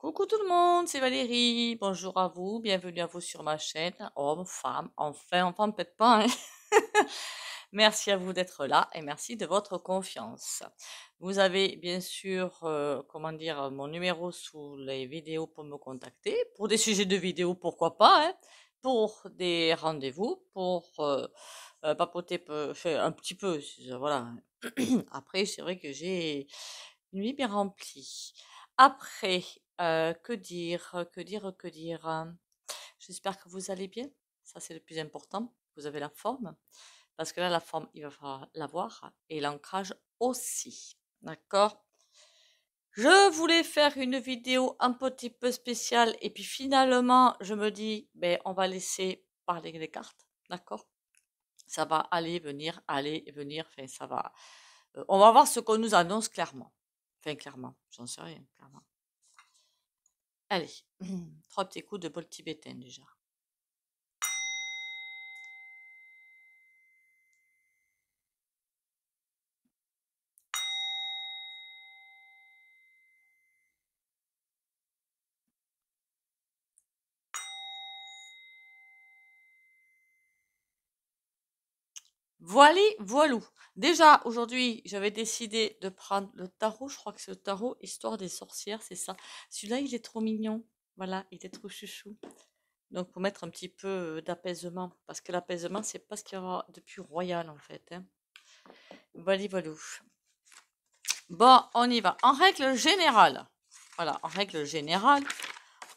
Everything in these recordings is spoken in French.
Coucou tout le monde, c'est Valérie. Bonjour à vous, bienvenue à vous sur ma chaîne. Hommes, femmes, enfin peut-être pas, hein. Merci à vous d'être là et merci de votre confiance. Vous avez bien sûr, comment dire, mon numéro sous les vidéos pour me contacter. Pour des sujets de vidéo, pourquoi pas, hein. Pour des rendez-vous, pour papoter un petit peu, voilà. Après, c'est vrai que j'ai une vie bien remplie. Après, que dire? J'espère que vous allez bien. Ça, c'est le plus important. Vous avez la forme. Parce que là, la forme, il va falloir l'avoir. Et l'ancrage aussi. D'accord? Je voulais faire une vidéo un petit peu spéciale. Et puis finalement, je me dis, ben, on va laisser parler les cartes. D'accord? Ça va aller, venir. Enfin, ça va. On va voir ce qu'on nous annonce clairement. Enfin, clairement. J'en sais rien, clairement. Allez, 3 petits coups de bol tibétain déjà. Voili, voilou. Déjà, aujourd'hui, j'avais décidé de prendre le tarot. Je crois que c'est le tarot Histoire des sorcières, c'est ça. Celui-là, il est trop mignon. Voilà, il est trop chouchou. Donc, pour mettre un petit peu d'apaisement. Parce que l'apaisement, c'est pas ce qu'il y aura de plus royal, en fait, hein. Voili, voilou. Bon, on y va. En règle générale, voilà, en règle générale,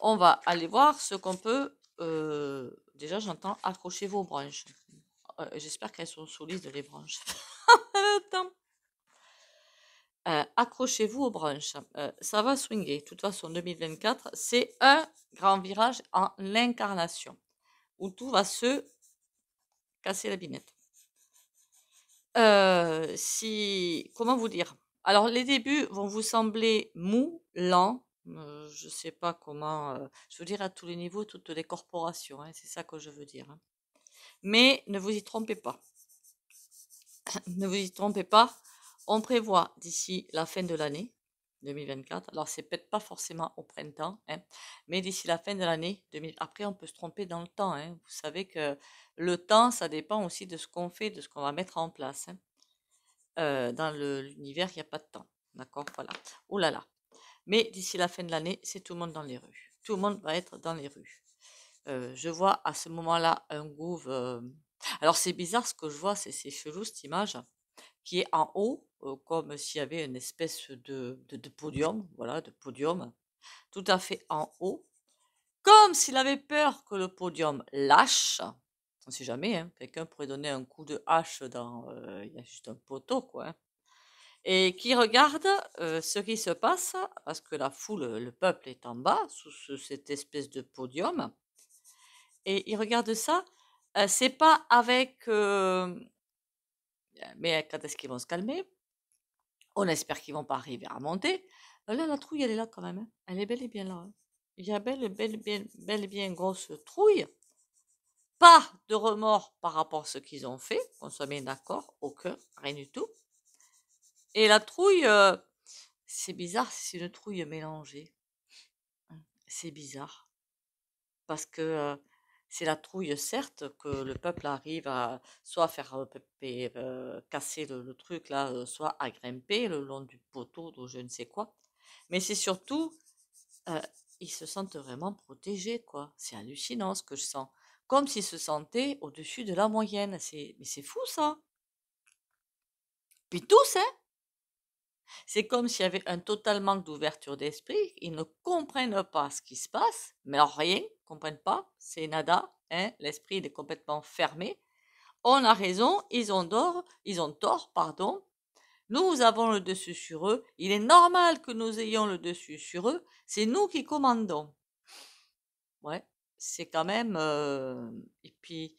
on va aller voir ce qu'on peut. Déjà, j'entends accrochez-vous aux branches. J'espère qu'elles sont solides, les branches. Attends. Accrochez-vous aux branches. Ça va swinguer. De toute façon, 2024, c'est un grand virage en l'incarnation où tout va se casser la binette. Comment vous dire? Alors, les débuts vont vous sembler mous, lents. Je sais pas comment. Je veux dire à tous les niveaux, toutes les corporations, hein, c'est ça que je veux dire, hein. Mais ne vous y trompez pas. Ne vous y trompez pas. On prévoit d'ici la fin de l'année 2024. Alors, c'est peut-être pas forcément au printemps, hein, mais d'ici la fin de l'année 2000. Après, on peut se tromper dans le temps, hein. Vous savez que le temps, ça dépend aussi de ce qu'on fait, de ce qu'on va mettre en place, hein. Dans l'univers, il n'y a pas de temps. D'accord? Voilà. Oh là là. Mais d'ici la fin de l'année, c'est tout le monde dans les rues. Tout le monde va être dans les rues. Je vois à ce moment-là un gouv. Alors c'est bizarre ce que je vois, c'est chelou cette image qui est en haut, comme s'il y avait une espèce de podium, voilà, de podium, tout à fait en haut, comme s'il avait peur que le podium lâche. On ne sait jamais, hein, quelqu'un pourrait donner un coup de hache il y a juste un poteau, quoi, hein. Et qui regarde ce qui se passe, parce que la foule, le peuple est en bas, sous cette espèce de podium, et il regarde ça. C'est pas avec. Mais quand est-ce qu'ils vont se calmer? On espère qu'ils vont pas arriver à remonter. Là, la trouille, elle est là quand même, hein. Elle est bel et bien là, hein. Il y a bel et bien une grosse trouille. Pas de remords par rapport à ce qu'ils ont fait, qu'on soit bien d'accord, aucun, rien du tout. Et la trouille, c'est bizarre, c'est une trouille mélangée. C'est bizarre. Parce que c'est la trouille, certes, que le peuple arrive à soit faire casser le truc là, soit à grimper le long du poteau ou je ne sais quoi. Mais c'est surtout, euh, ils se sentent vraiment protégés, quoi. C'est hallucinant ce que je sens. Comme s'ils se sentaient au-dessus de la moyenne. Mais c'est fou ça. Puis tous, hein. C'est comme s'il y avait un total manque d'ouverture d'esprit. Ils ne comprennent pas ce qui se passe, mais alors rien, ils ne comprennent pas. C'est nada, hein. L'esprit il est complètement fermé. On a raison, ils ont tort, pardon. Nous avons le dessus sur eux. Il est normal que nous ayons le dessus sur eux. C'est nous qui commandons. Ouais, c'est quand même. Et puis,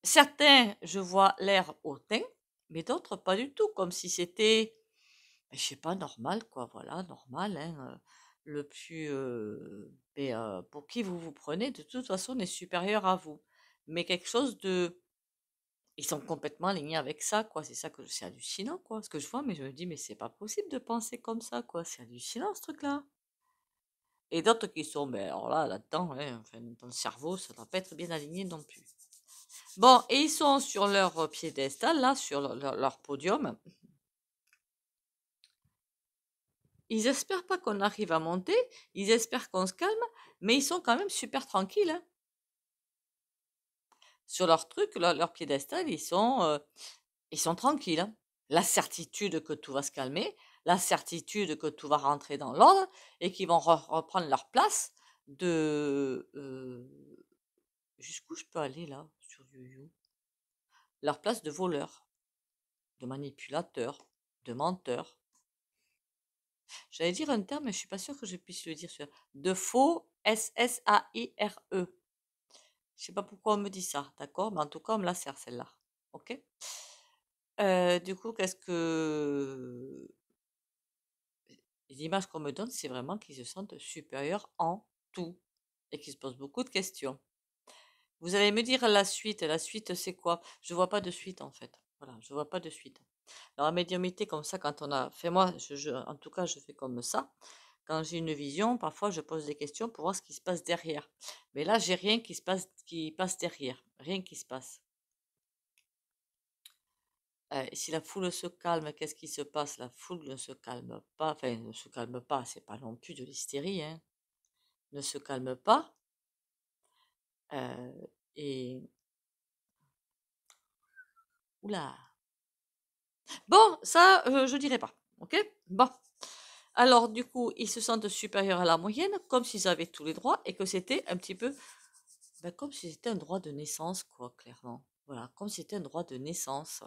certains, je vois l'air hautain, mais d'autres pas du tout, comme si c'était, je sais pas, normal, quoi. Voilà, normal, hein. Le plus. Pour qui vous vous prenez, de toute façon, est supérieur à vous. Mais quelque chose de. Ils sont complètement alignés avec ça, quoi. C'est ça que c'est hallucinant, quoi. Ce que je vois, mais je me dis, mais c'est pas possible de penser comme ça, quoi. C'est hallucinant, ce truc-là. Et d'autres qui sont, ben alors là, là-dedans, hein, enfin, dans le cerveau, ça ne doit pas être bien aligné non plus. Bon, et ils sont sur leur piédestal, là, sur leur podium. Ils espèrent pas qu'on arrive à monter, ils espèrent qu'on se calme, mais ils sont quand même super tranquilles, hein. Sur leur truc, leur piédestal, ils sont tranquilles, hein. La certitude que tout va se calmer, la certitude que tout va rentrer dans l'ordre et qu'ils vont reprendre leur place de... jusqu'où je peux aller là, sur YoYo? Leur place de voleur, de manipulateur, de menteur. J'allais dire un terme, mais je suis pas sûre que je puisse le dire. De faux, S-S-A-I-R-E. Je sais pas pourquoi on me dit ça, d'accord? Mais en tout cas, on me la sert celle-là. Ok? Du coup, qu'est-ce que les images qu'on me donne, c'est vraiment qu'ils se sentent supérieurs en tout et qu'ils se posent beaucoup de questions. Vous allez me dire la suite. La suite, c'est quoi? Je vois pas de suite en fait. Voilà, je vois pas de suite. Alors, la médiumnité, comme ça, quand on a fait moi, en tout cas, je fais comme ça. Quand j'ai une vision, parfois, je pose des questions pour voir ce qui se passe derrière. Mais là, j'ai rien qui passe derrière. Rien qui se passe. Si la foule se calme, qu'est-ce qui se passe? La foule ne se calme pas. Enfin, ne se calme pas. C'est pas non plus de l'hystérie, hein. Ne se calme pas. Et oula. Bon, ça, je dirais pas. Ok? Bon. Alors, du coup, ils se sentent supérieurs à la moyenne, comme s'ils avaient tous les droits et que c'était un petit peu, ben, comme si c'était un droit de naissance, quoi, clairement. Voilà, comme si c'était un droit de naissance.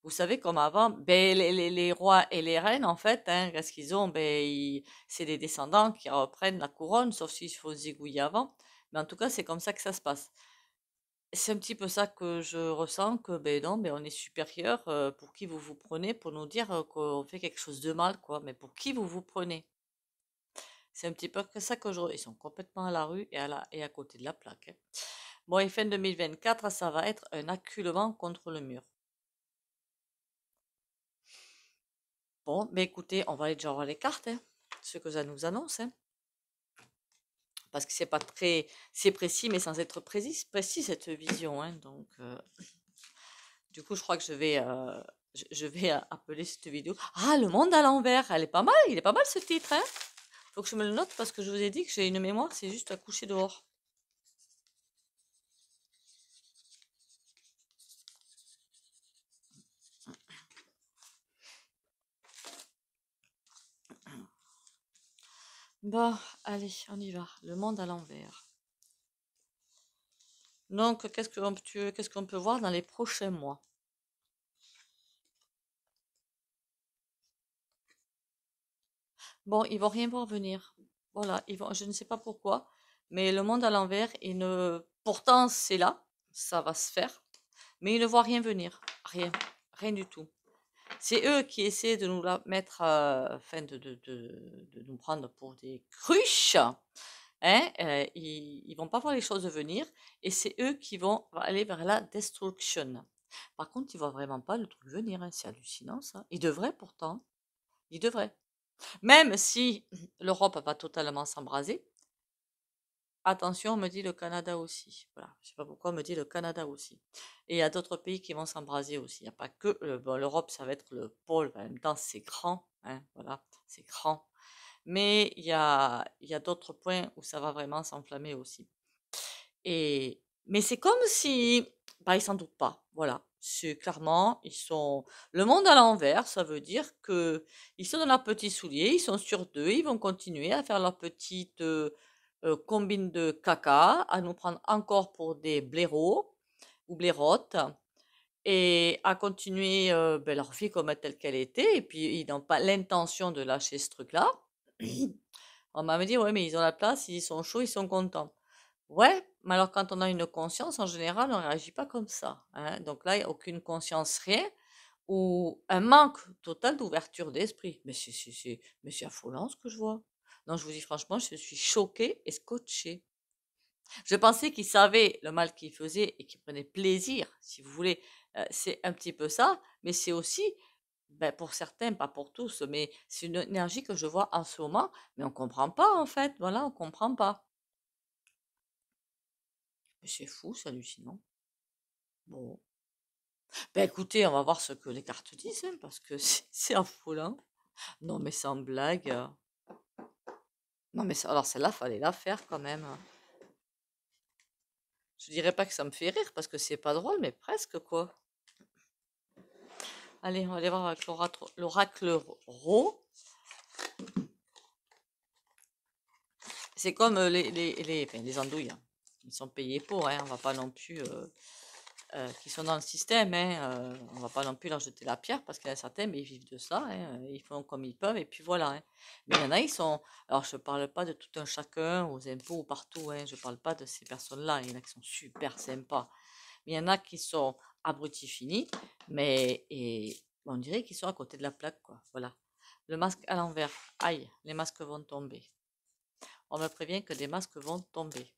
Vous savez, comme avant, ben, les rois et les reines, en fait, hein, qu'est-ce qu'ils ont? Ben, c'est des descendants qui reprennent la couronne, sauf s'il faut zigouiller avant. Mais en tout cas, c'est comme ça que ça se passe. C'est un petit peu ça que je ressens, que ben non, ben on est supérieur, pour qui vous vous prenez pour nous dire qu'on fait quelque chose de mal, quoi. Mais pour qui vous vous prenez? C'est un petit peu que ça que ils sont complètement à la rue et à côté de la plaque, hein. Bon, et fin 2024, ça va être un acculement contre le mur. Bon, mais écoutez, on va aller déjà voir les cartes, hein, ce que ça nous annonce, hein, parce que c'est pas très, c'est précis, mais sans être précis cette vision, hein. Donc, du coup, je crois que je vais appeler cette vidéo. Ah, le monde à l'envers, elle est pas mal, il est pas mal ce titre, hein. Faut que je me le note parce que je vous ai dit que j'ai une mémoire, c'est juste à coucher dehors. Bon, allez, on y va. Le monde à l'envers. Donc, qu'est-ce qu'on peut voir dans les prochains mois? Bon, ils vont rien voir venir. Voilà, je ne sais pas pourquoi, mais le monde à l'envers, pourtant c'est là, ça va se faire, mais ils ne voient rien venir. Rien, rien du tout. C'est eux qui essaient de nous la mettre, enfin de nous prendre pour des cruches, hein, ils vont pas voir les choses venir et c'est eux qui vont aller vers la destruction. Par contre, ils voient vraiment pas le truc venir, hein, c'est hallucinant ça. Ils devraient pourtant, ils devraient. Même si l'Europe va totalement s'embraser, attention, on me dit le Canada aussi. Voilà, je sais pas pourquoi on me dit le Canada aussi. Et il y a d'autres pays qui vont s'embraser aussi. Il n'y a pas que bon, l'Europe, ça va être le pôle. En même temps, c'est grand, hein, voilà, c'est grand. Mais il y a d'autres points où ça va vraiment s'enflammer aussi. Mais c'est comme si, bah, ils s'en doutent pas. Voilà. C'est clairement, ils sont, le monde à l'envers, ça veut dire que ils sont dans leurs petits souliers, ils sont sur d'eux, ils vont continuer à faire leur petite combine de caca, à nous prendre encore pour des blaireaux ou blairottes et à continuer ben, leur vie comme telle qu'elle était. Et puis, ils n'ont pas l'intention de lâcher ce truc-là. On m'a dit, ouais, mais ils ont la place, ils sont chauds, ils sont contents. Ouais, mais alors quand on a une conscience, en général, on ne réagit pas comme ça, hein. Donc là, il n'y a aucune conscience, rien, ou un manque total d'ouverture d'esprit. Mais c'est affolant ce que je vois. Non, je vous dis franchement, je suis choquée et scotchée. Je pensais qu'ils savaient le mal qu'ils faisaient et qu'ils prenaient plaisir, si vous voulez. C'est un petit peu ça, mais c'est aussi Ben, pour certains, pas pour tous, mais c'est une énergie que je vois en ce moment, mais on comprend pas en fait. Voilà, on comprend pas. Mais c'est fou, c'est hallucinant. Bon. Ben écoutez, on va voir ce que les cartes disent, hein, parce que c'est affolant. Non, mais sans blague. Non, mais alors celle-là, fallait la faire quand même. Je dirais pas que ça me fait rire parce que c'est pas drôle, mais presque quoi. Allez, on va aller voir avec l'oracle Ro. C'est comme enfin, les andouilles, hein. Ils sont payés pour, hein. On va pas non plus, qui sont dans le système, hein. On va pas non plus leur jeter la pierre parce qu'il y en a certains, mais ils vivent de ça, hein. Ils font comme ils peuvent et puis voilà, hein. Mais il y en a, ils sont. Alors je parle pas de tout un chacun aux impôts ou partout, hein. Je parle pas de ces personnes-là. Il y en a qui sont super sympas. Mais il y en a qui sont abrutis finis, mais et on dirait qu'ils sont à côté de la plaque, quoi. Voilà. Le masque à l'envers. Aïe, les masques vont tomber. On me prévient que des masques vont tomber.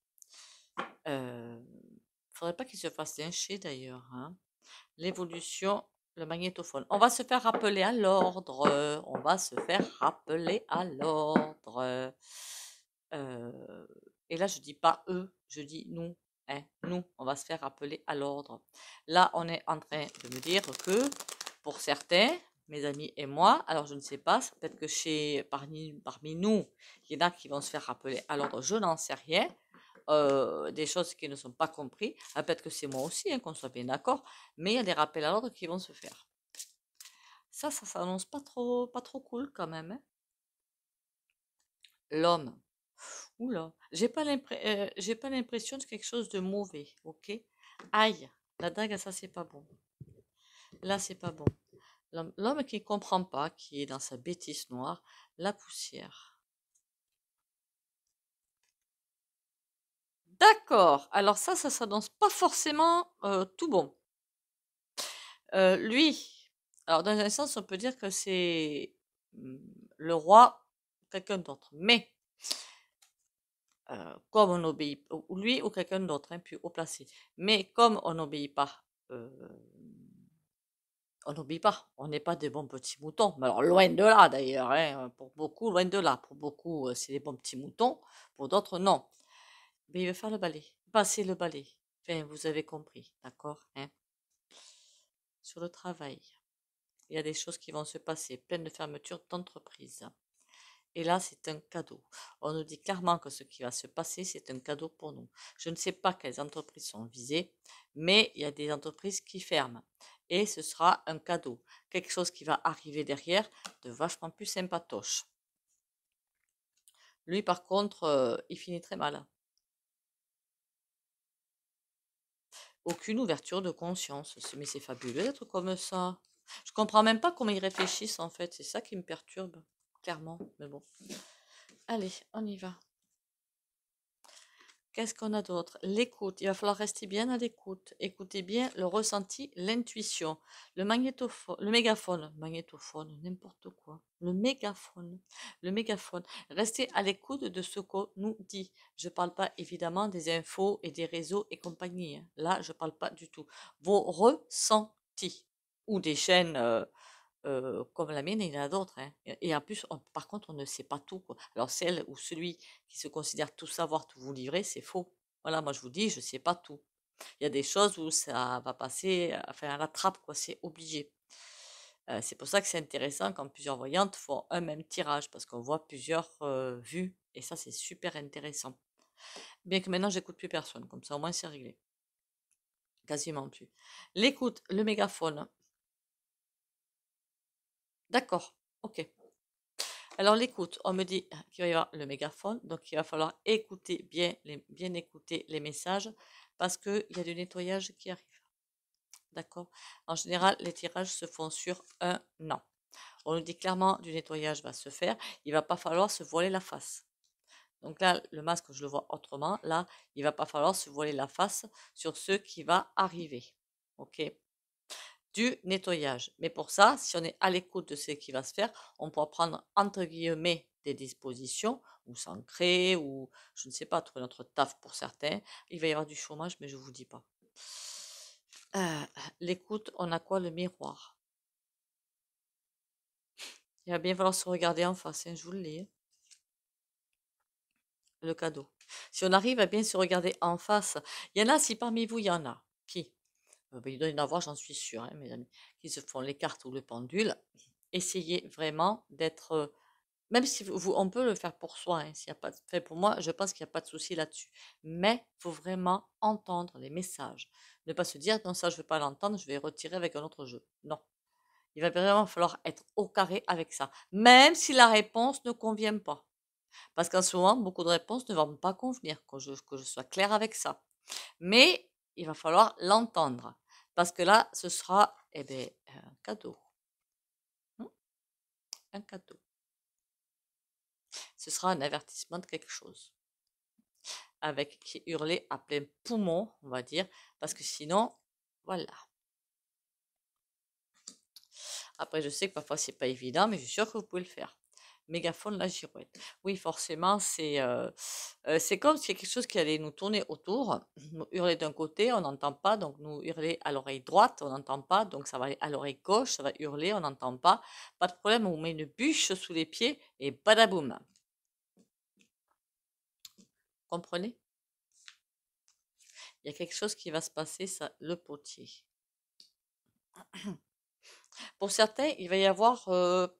Faudrait pas qu'ils se fassent lyncher d'ailleurs, hein. L'évolution, le magnétophone. On va se faire rappeler à l'ordre. On va se faire rappeler à l'ordre. Et là, je dis pas eux, je dis nous. Hein, nous, on va se faire rappeler à l'ordre. Là, on est en train de me dire que pour certains, mes amis et moi, alors je ne sais pas, peut-être que parmi nous, il y en a qui vont se faire rappeler à l'ordre, je n'en sais rien. Des choses qui ne sont pas comprises. Ah, peut-être que c'est moi aussi, hein, qu'on soit bien d'accord, mais il y a des rappels à l'ordre qui vont se faire. Ça s'annonce pas trop cool quand même, hein. L'homme. Oula, j'ai pas l'impression de quelque chose de mauvais, ok? Aïe, la dague, ça c'est pas bon. Là, c'est pas bon. L'homme qui comprend pas, qui est dans sa bêtise noire, la poussière. D'accord. Alors ça s'annonce pas forcément tout bon. Lui, alors dans un sens, on peut dire que c'est mm, le roi, quelqu'un d'autre. Mais comme on obéit, ou lui ou quelqu'un d'autre, hein, plus haut placé. Mais comme euh, on n'obéit pas. On n'est pas des bons petits moutons. Mais alors loin de là d'ailleurs, hein, pour beaucoup, loin de là. Pour beaucoup, c'est des bons petits moutons. Pour d'autres, non. Mais il veut faire le balai, passer le balai. Enfin, vous avez compris, d'accord, hein? Sur le travail, il y a des choses qui vont se passer, plein de fermetures d'entreprises. Et là, c'est un cadeau. On nous dit clairement que ce qui va se passer, c'est un cadeau pour nous. Je ne sais pas quelles entreprises sont visées, mais il y a des entreprises qui ferment. Et ce sera un cadeau. Quelque chose qui va arriver derrière de vachement plus sympatoche. Lui, par contre, il finit très mal. Aucune ouverture de conscience. Mais c'est fabuleux d'être comme ça. Je comprends même pas comment ils réfléchissent en fait. C'est ça qui me perturbe, clairement. Mais bon. Allez, on y va. Qu'est-ce qu'on a d'autre? L'écoute. Il va falloir rester bien à l'écoute. Écoutez bien le ressenti, l'intuition. Le mégaphone. Magnétophone, n'importe quoi. Le mégaphone. Le mégaphone. Restez à l'écoute de ce qu'on nous dit. Je ne parle pas évidemment des infos et des réseaux et compagnie, hein. Là, je ne parle pas du tout. Vos ressentis. Ou des chaînes comme la mienne, il y en a d'autres, hein. Et en plus, par contre, on ne sait pas tout, quoi. Alors, celle ou celui qui se considère tout savoir, tout vous livrer, c'est faux. Voilà, moi je vous dis, je ne sais pas tout. Il y a des choses où ça va passer, enfin à la trappe, quoi, c'est obligé. C'est pour ça que c'est intéressant quand plusieurs voyantes font un même tirage, parce qu'on voit plusieurs vues, et ça c'est super intéressant. Bien que maintenant j'écoute plus personne, comme ça au moins c'est réglé. Quasiment plus. L'écoute, le mégaphone. D'accord, ok. Alors l'écoute, on me dit qu'il va y avoir le mégaphone, donc il va falloir écouter bien écouter les messages parce qu'il y a du nettoyage qui arrive. D'accord? En général, les tirages se font sur un an. On nous dit clairement du nettoyage va se faire. Il va pas falloir se voiler la face. Donc là, le masque, je le vois autrement. Là, il va pas falloir se voiler la face sur ce qui va arriver. Ok? Du nettoyage. Mais pour ça, si on est à l'écoute de ce qui va se faire, on pourra prendre entre guillemets des dispositions ou s'ancrer ou je ne sais pas, trouver notre taf pour certains. Il va y avoir du chômage, mais je ne vous dis pas. L'écoute, on a quoi? Le miroir. Il va bien falloir se regarder en face, hein, je vous le dis, hein, le cadeau. Si on arrive à bien se regarder en face, il y en a, si parmi vous, il y en a qui, ben, il doit y en avoir, j'en suis sûre, hein, mes amis, qui se font les cartes ou le pendule, essayez vraiment d'être, même si on peut le faire pour soi, hein, s'il y a pas, enfin, pour moi, je pense qu'il n'y a pas de souci là-dessus. Mais il faut vraiment entendre les messages. Ne pas se dire, non, ça, je ne veux pas l'entendre, je vais retirer avec un autre jeu. Non. Il va vraiment falloir être au carré avec ça. Même si la réponse ne convient pas. Parce qu'en ce moment, beaucoup de réponses ne vont pas convenir, que je sois claire avec ça. Mais il va falloir l'entendre. Parce que là, ce sera, eh bien, un cadeau. Un cadeau. Ce sera un avertissement de quelque chose. Avec qui hurler à plein poumon, on va dire. Parce que sinon, voilà. Après, je sais que parfois, c'est pas évident, mais je suis sûre que vous pouvez le faire. Mégaphone, la girouette. Oui, forcément, c'est comme s'il y a quelque chose qui allait nous tourner autour, nous hurler d'un côté, on n'entend pas, donc nous hurler à l'oreille droite, on n'entend pas, donc ça va aller à l'oreille gauche, ça va hurler, on n'entend pas. Pas de problème, on met une bûche sous les pieds et badaboum. Comprenez? Il y a quelque chose qui va se passer, ça, le potier. Pour certains, il va y avoir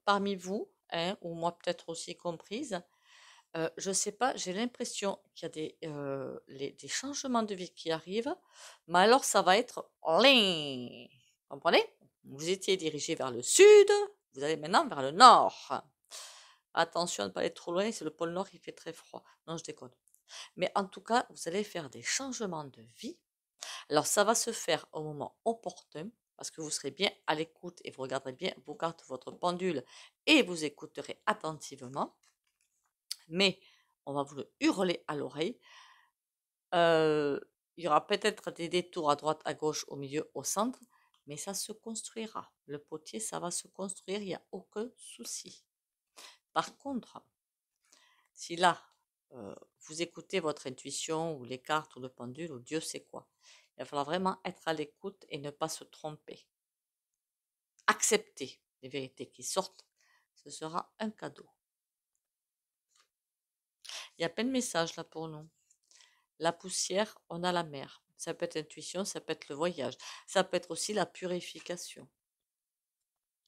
parmi vous, hein, ou moi peut-être aussi comprise, je ne sais pas, j'ai l'impression qu'il y a des changements de vie qui arrivent, mais alors ça va être lin. Comprenez? Vous étiez dirigé vers le sud, vous allez maintenant vers le nord. Attention à ne pas aller trop loin, c'est le pôle nord, il fait très froid. Non, je déconne. Mais en tout cas, vous allez faire des changements de vie. Alors ça va se faire au moment opportun, parce que vous serez bien à l'écoute et vous regarderez bien vos cartes, votre pendule, et vous écouterez attentivement. Mais on va vous le hurler à l'oreille. Il y aura peut-être des détours à droite, à gauche, au milieu, au centre, mais ça se construira. Le potier, ça va se construire, il n'y a aucun souci. Par contre, si là, vous écoutez votre intuition ou les cartes ou le pendule ou Dieu sait quoi, il va falloir vraiment être à l'écoute et ne pas se tromper. Accepter les vérités qui sortent, ce sera un cadeau. Il y a plein de messages là pour nous. La poussière, on a la mer. Ça peut être l'intuition, ça peut être le voyage. Ça peut être aussi la purification.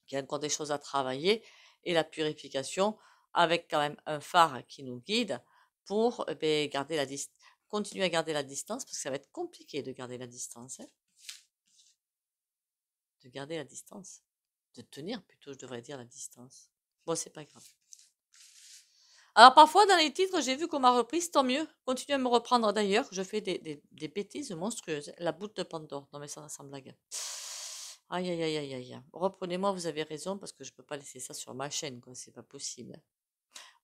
Il y a encore des choses à travailler. Et la purification, avec quand même un phare qui nous guide pour garder continuer à garder la distance, parce que ça va être compliqué de garder la distance. Hein. De garder la distance. De tenir plutôt, je devrais dire, la distance. Bon, c'est pas grave. Alors parfois dans les titres, j'ai vu qu'on m'a reprise, tant mieux. Continuez à me reprendre d'ailleurs, je fais des bêtises monstrueuses. La boute de Pandore, non mais ça sans blague. Aïe aïe aïe aïe aïe. Reprenez-moi, vous avez raison, parce que je ne peux pas laisser ça sur ma chaîne, quoi, c'est pas possible.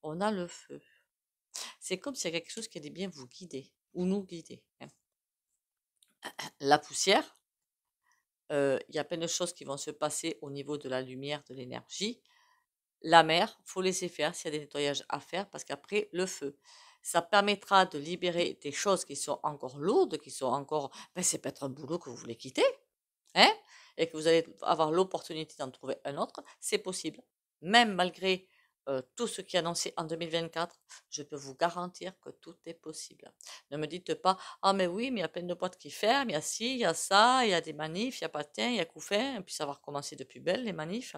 On a le feu. C'est comme s'il y a quelque chose qui allait bien vous guider, ou nous guider. Hein. La poussière, il y a plein de choses qui vont se passer au niveau de la lumière, de l'énergie. La mer, faut laisser faire s'il y a des nettoyages à faire, parce qu'après, le feu, ça permettra de libérer des choses qui sont encore lourdes, qui sont encore, c'est peut-être un boulot que vous voulez quitter, hein, et que vous allez avoir l'opportunité d'en trouver un autre, c'est possible. Même malgré tout ce qui est annoncé en 2024, je peux vous garantir que tout est possible. Ne me dites pas, ah mais oui, mais il y a plein de boîtes qui ferment, il y a ci, il y a ça, il y a des manifs, il y a patin, il y a couffin, et puis ça va recommencer de plus belle les manifs.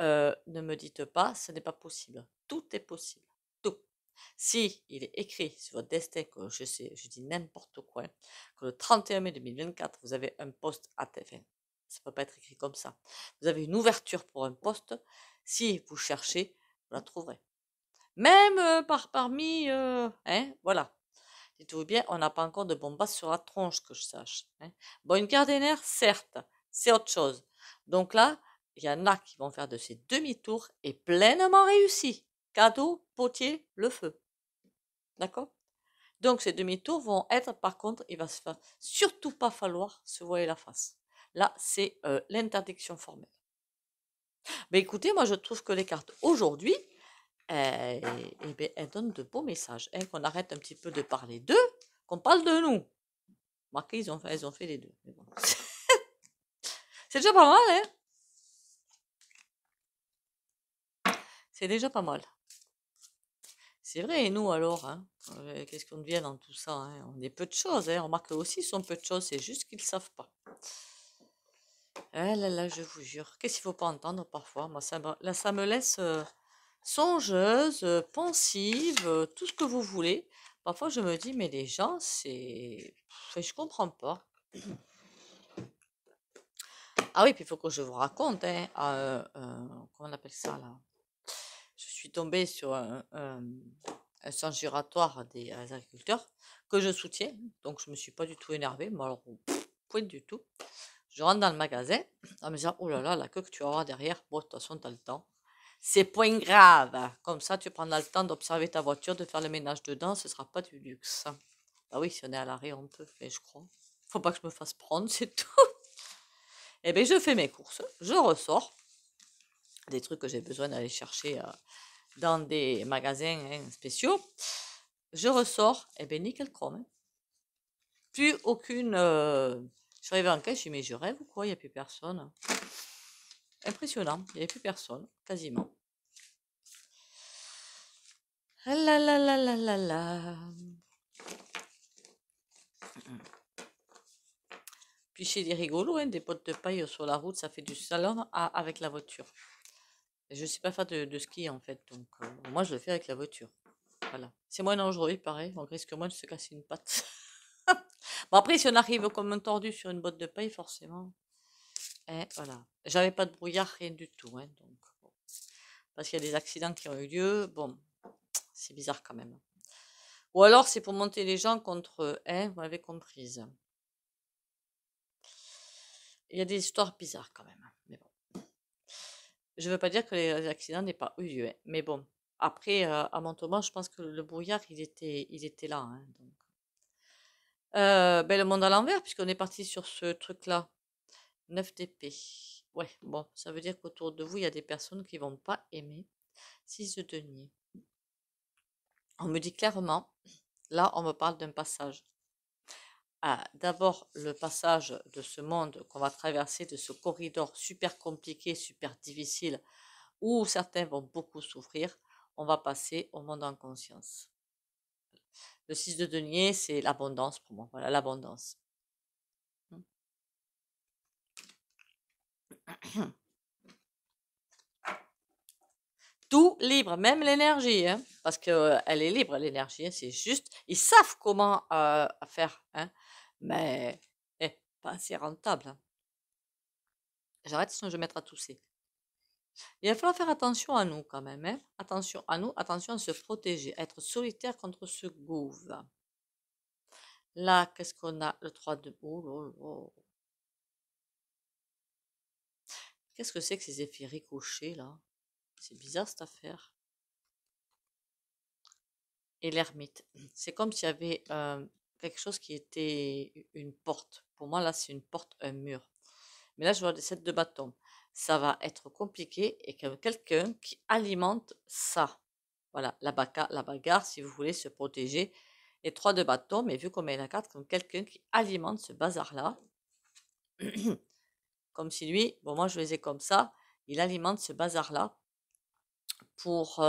Ne me dites pas, ce n'est pas possible. Tout est possible. Tout. Si il est écrit sur votre destin, que je sais, je dis n'importe quoi, que le 31 mai 2024, vous avez un poste à TF1, ça ne peut pas être écrit comme ça. Vous avez une ouverture pour un poste, si vous cherchez, vous la trouverez. Même parmi, hein, voilà. Dites-vous bien, on n'a pas encore de bombasse sur la tronche, que je sache. Hein. Bon, une garde des nerfs, certes, c'est autre chose. Donc là, il y en a qui vont faire de ces demi-tours et pleinement réussi. Cadeau, potier, le feu. D'accord? Donc ces demi-tours vont être, par contre, il va surtout pas falloir se voiler la face. Là, c'est l'interdiction formelle. Mais écoutez, moi je trouve que les cartes aujourd'hui, elles donnent de beaux messages. Hein, qu'on arrête un petit peu de parler d'eux, qu'on parle de nous. Marqué, elles ont fait les deux. Mais bon. C'est déjà pas mal, hein? C'est déjà pas mal. C'est vrai, et nous alors, hein, qu'est-ce qu'on devient dans tout ça, hein? On est peu de choses, hein. Remarque eux aussi, ils sont peu de choses, c'est juste qu'ils ne savent pas. Ah là là, je vous jure, qu'est-ce qu'il faut pas entendre parfois? Moi, là, ça me laisse songeuse, pensive, tout ce que vous voulez. Parfois, je me dis, mais les gens, c'est... Je comprends pas. Ah oui, puis il faut que je vous raconte, hein, comment on appelle ça là? Je suis tombée sur un sens giratoire des agriculteurs que je soutiens, donc je me suis pas du tout énervée, mais alors, point du tout. Je rentre dans le magasin en me disant, oh là là, la queue que tu vas avoir derrière, bon, de toute façon, tu as le temps. C'est point grave. Comme ça, tu prendras le temps d'observer ta voiture, de faire le ménage dedans, ce sera pas du luxe. Bah oui, si on est à l'arrêt, on peut, mais je crois. Faut pas que je me fasse prendre, c'est tout. Eh bien, je fais mes courses, je ressors des trucs que j'ai besoin d'aller chercher dans des magasins hein, spéciaux. Je ressors, eh bien, nickel chrome. Hein. Plus aucune. Je suis arrivée en caisse, je dis, mais je rêve ou quoi? Il n'y a plus personne. Impressionnant, il n'y avait plus personne, quasiment. Ah là là là là là là. Puis chez des rigolos, hein, des potes de paille sur la route, ça fait du salon avec la voiture. Je ne sais pas faire de ski en fait, donc moi je le fais avec la voiture. Voilà. C'est moins dangereux, pareil, on risque moins de se casser une patte. Bon après, si on arrive comme un tordu sur une botte de paille, forcément. Et voilà. J'avais pas de brouillard, rien du tout, hein, donc bon. Parce qu'il y a des accidents qui ont eu lieu, bon, c'est bizarre quand même. Ou alors c'est pour monter les gens contre eux, hein, vous m'avez comprise. Il y a des histoires bizarres quand même, mais bon. Je veux pas dire que les accidents n'aient pas eu lieu, hein, mais bon. Après, à Montauban, je pense que le brouillard, il était là, hein, donc. Ben, le monde à l'envers, puisqu'on est parti sur ce truc-là. 9 d'épée. Ouais, bon, ça veut dire qu'autour de vous, il y a des personnes qui vont pas aimer. 6 de denier. On me dit clairement, là, on me parle d'un passage. Ah, d'abord, le passage de ce monde qu'on va traverser, de ce corridor super compliqué, super difficile, où certains vont beaucoup souffrir, on va passer au monde en conscience. Le 6 de denier, c'est l'abondance pour moi. Voilà, l'abondance. Tout libre, même l'énergie, hein, parce que elle est libre, l'énergie, hein, c'est juste, ils savent comment faire, hein, mais pas assez rentable. Hein. J'arrête, sinon je vais mettre à tousser. Il va falloir faire attention à nous quand même, hein. Attention à nous, attention à se protéger, à être solitaire contre ce gouve. Là, qu'est-ce qu'on a? Le 3 de... Oh là là. Qu'est-ce que c'est que ces effets ricochés, là? C'est bizarre, cette affaire. Et l'ermite. C'est comme s'il y avait quelque chose qui était une porte. Pour moi, là, c'est une porte, un mur. Mais là, je vois des sets de bâtons. Ça va être compliqué et que quelqu'un qui alimente ça. Voilà, la bagarre, si vous voulez se protéger. Et 3 de bâtons, mais vu qu'on met la carte comme quelqu'un qui alimente ce bazar-là. Comme si lui, bon, moi je les ai comme ça, il alimente ce bazar-là pour.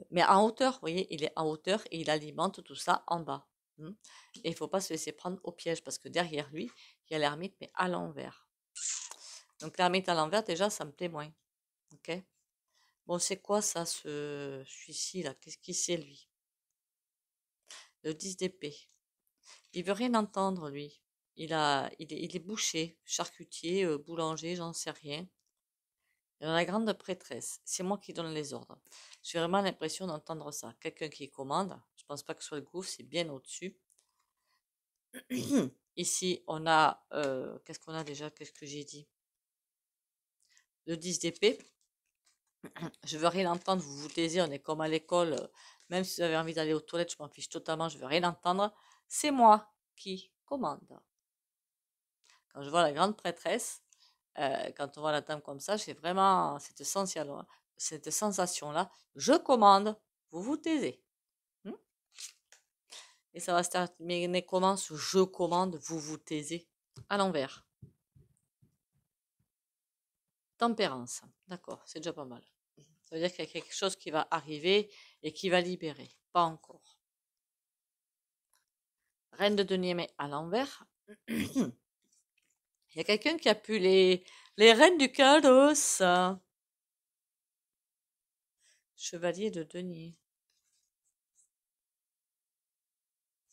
Mais en hauteur, vous voyez, il est en hauteur et il alimente tout ça en bas. Et il ne faut pas se laisser prendre au piège parce que derrière lui, il y a l'ermite, mais à l'envers. Donc l'ermite à l'envers, déjà, ça me plaît moins. Ok. Bon, c'est quoi ça, celui-ci là? Qu'est-ce qu'il c'est lui? Le 10 d'épée. Il veut rien entendre, lui. Il est boucher, charcutier, boulanger, j'en sais rien. Et dans la grande prêtresse, c'est moi qui donne les ordres. J'ai vraiment l'impression d'entendre ça. Quelqu'un qui commande. Je pense pas que ce soit le gouffre, c'est bien au-dessus. Ici, on a. Qu'est-ce qu'on a déjà? Qu'est-ce que j'ai dit? Le 10 d'épée. Je veux rien entendre, vous vous taisez, on est comme à l'école. Même si vous avez envie d'aller aux toilettes, je m'en fiche totalement, je veux rien entendre. C'est moi qui commande. Quand je vois la grande prêtresse, quand on voit la dame comme ça, j'ai vraiment cette sensation-là. Je commande, vous vous taisez. Et ça va se terminer comment ce je commande, vous vous taisez? À l'envers. Tempérance. D'accord, c'est déjà pas mal. Ça veut dire qu'il y a quelque chose qui va arriver et qui va libérer. Pas encore. Reine de denier, mais à l'envers. Il y a quelqu'un qui a pu les reines du carrosse. Chevalier de denier.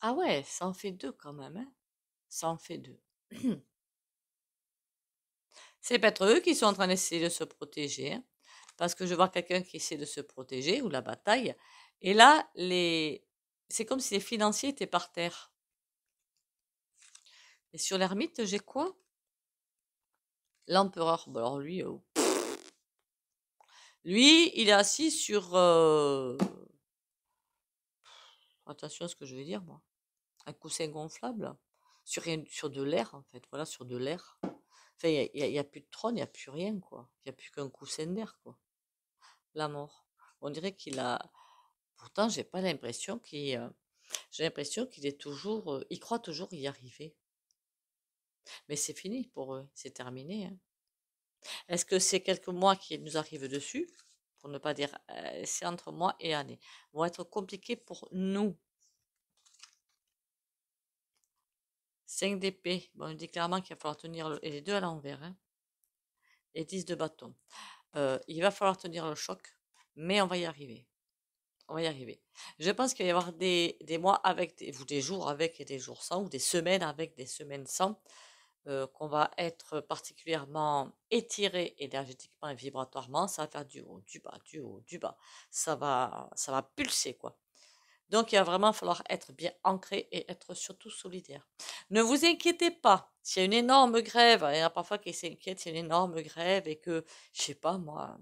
Ah ouais, ça en fait deux quand même, hein. Ça en fait deux. C'est peut-être eux qui sont en train d'essayer de se protéger, hein, parce que je vois quelqu'un qui essaie de se protéger ou la bataille. Et là, c'est comme si les financiers étaient par terre. Et sur l'ermite, j'ai quoi? L'empereur. Bon, alors lui, il est assis sur, attention à ce que je vais dire, moi, un coussin gonflable, sur de l'air, en fait. Voilà, sur de l'air. Enfin, il y a plus de trône, il n'y a plus rien, quoi. Il n'y a plus qu'un coussin d'air, quoi. La mort. On dirait qu'il a. Pourtant, j'ai l'impression qu'il est toujours, il croit toujours y arriver. Mais c'est fini pour eux, c'est terminé, hein. Est-ce que c'est quelques mois qui nous arrivent dessus, pour ne pas dire, c'est entre mois et années, vont être compliqués pour nous. 5 d'épée, bon, il dit clairement qu'il va falloir tenir les deux à l'envers, hein, et 10 de bâton. Il va falloir tenir le choc, mais on va y arriver. On va y arriver. Je pense qu'il va y avoir des mois avec, ou des jours avec et des jours sans, ou des semaines avec, des semaines sans, qu'on va être particulièrement étiré énergétiquement et vibratoirement. Ça va faire du haut, du bas, du haut, du bas. Ça va pulser, quoi. Donc, il va vraiment falloir être bien ancré et être surtout solidaire. Ne vous inquiétez pas. S'il y a une énorme grève, il y en a parfois qui s'inquiètent, s'il y a une énorme grève et que, je sais pas moi,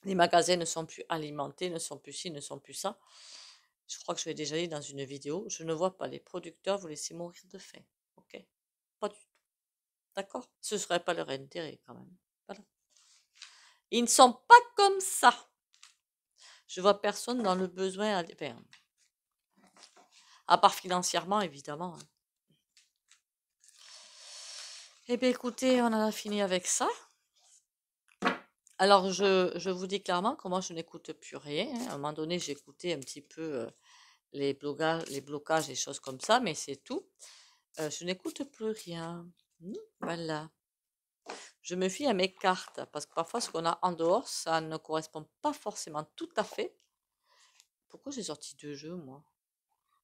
les magasins ne sont plus alimentés, ne sont plus ci, ne sont plus ça. Je crois que je l'ai déjà dit dans une vidéo. Je ne vois pas les producteurs vous laisser mourir de faim. Ok? Pas du tout. D'accord? Ce ne serait pas leur intérêt quand même. Voilà. Ils ne sont pas comme ça. Je vois personne dans le besoin, enfin, à part financièrement évidemment. Eh bien écoutez, on en a fini avec ça. Alors je vous dis clairement que moi je n'écoute plus rien, hein. À un moment donné j'écoutais un petit peu les blocages et choses comme ça, mais c'est tout. Je n'écoute plus rien. Voilà. Je me fie à mes cartes parce que parfois ce qu'on a en dehors, ça ne correspond pas forcément tout à fait. Pourquoi j'ai sorti deux jeux, moi?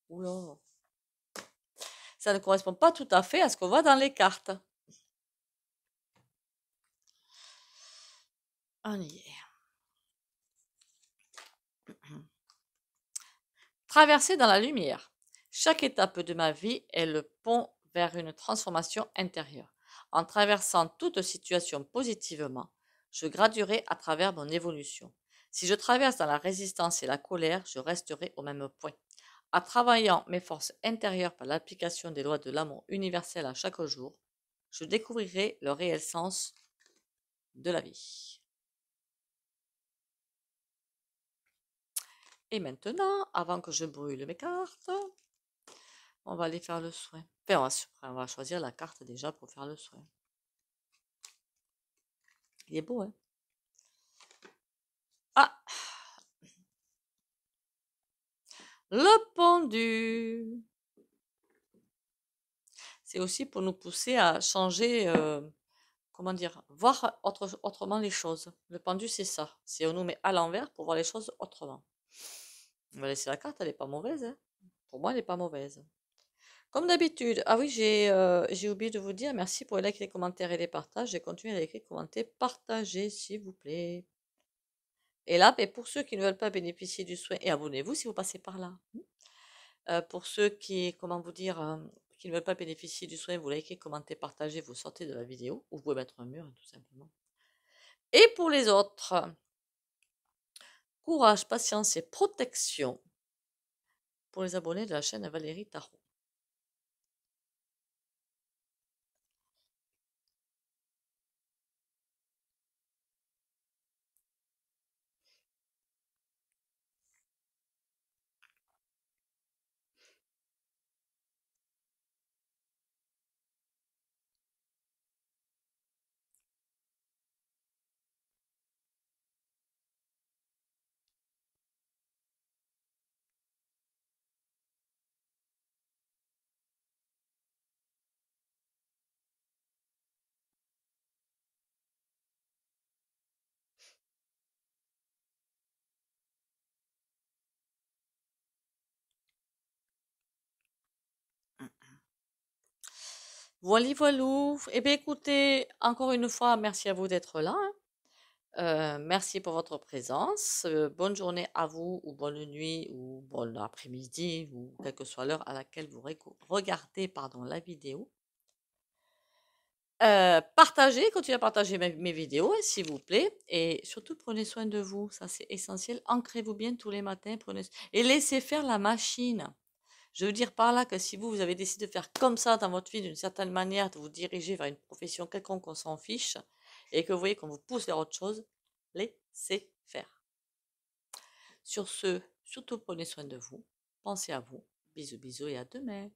Oula. Ça ne correspond pas tout à fait à ce qu'on voit dans les cartes. On y est. Traverser dans la lumière. Chaque étape de ma vie est le pont vers une transformation intérieure. En traversant toute situation positivement, je graduerai à travers mon évolution. Si je traverse dans la résistance et la colère, je resterai au même point. En travaillant mes forces intérieures par l'application des lois de l'amour universel à chaque jour, je découvrirai le réel sens de la vie. Et maintenant, avant que je brûle mes cartes, on va aller faire le soin. Enfin, on va choisir la carte déjà pour faire le soin. Il est beau, hein? Ah! Le pendu! C'est aussi pour nous pousser à changer, comment dire, voir autrement les choses. Le pendu, c'est ça. C'est on nous met à l'envers pour voir les choses autrement. On va laisser la carte, elle n'est pas mauvaise, hein? Pour moi, elle n'est pas mauvaise. Comme d'habitude. Ah oui, j'ai oublié de vous dire merci pour les likes, les commentaires et les partages. J'ai continué à liker, commenter, partager, s'il vous plaît. Et là, ben, pour ceux qui ne veulent pas bénéficier du soin, et abonnez-vous si vous passez par là. Pour ceux qui, comment vous dire, qui ne veulent pas bénéficier du soin, vous likez, commentez, partagez, vous sortez de la vidéo, ou vous pouvez mettre un mur, hein, tout simplement. Et pour les autres, courage, patience et protection pour les abonnés de la chaîne Valérie Tarot. Voilà, voilou. Eh bien, écoutez, encore une fois, merci à vous d'être là, hein. Merci pour votre présence. Bonne journée à vous, ou bonne nuit, ou bon après-midi, ou quelle que soit l'heure à laquelle vous regardez, pardon, la vidéo. Partagez, continuez à partager mes vidéos, hein, s'il vous plaît. Et surtout, prenez soin de vous. Ça, c'est essentiel. Ancrez-vous bien tous les matins. Et laissez faire la machine. Je veux dire par là que si vous avez décidé de faire comme ça dans votre vie, d'une certaine manière, de vous diriger vers une profession quelconque, on s'en fiche, et que vous voyez qu'on vous pousse vers autre chose, laissez faire. Sur ce, surtout prenez soin de vous. Pensez à vous. Bisous, bisous et à demain.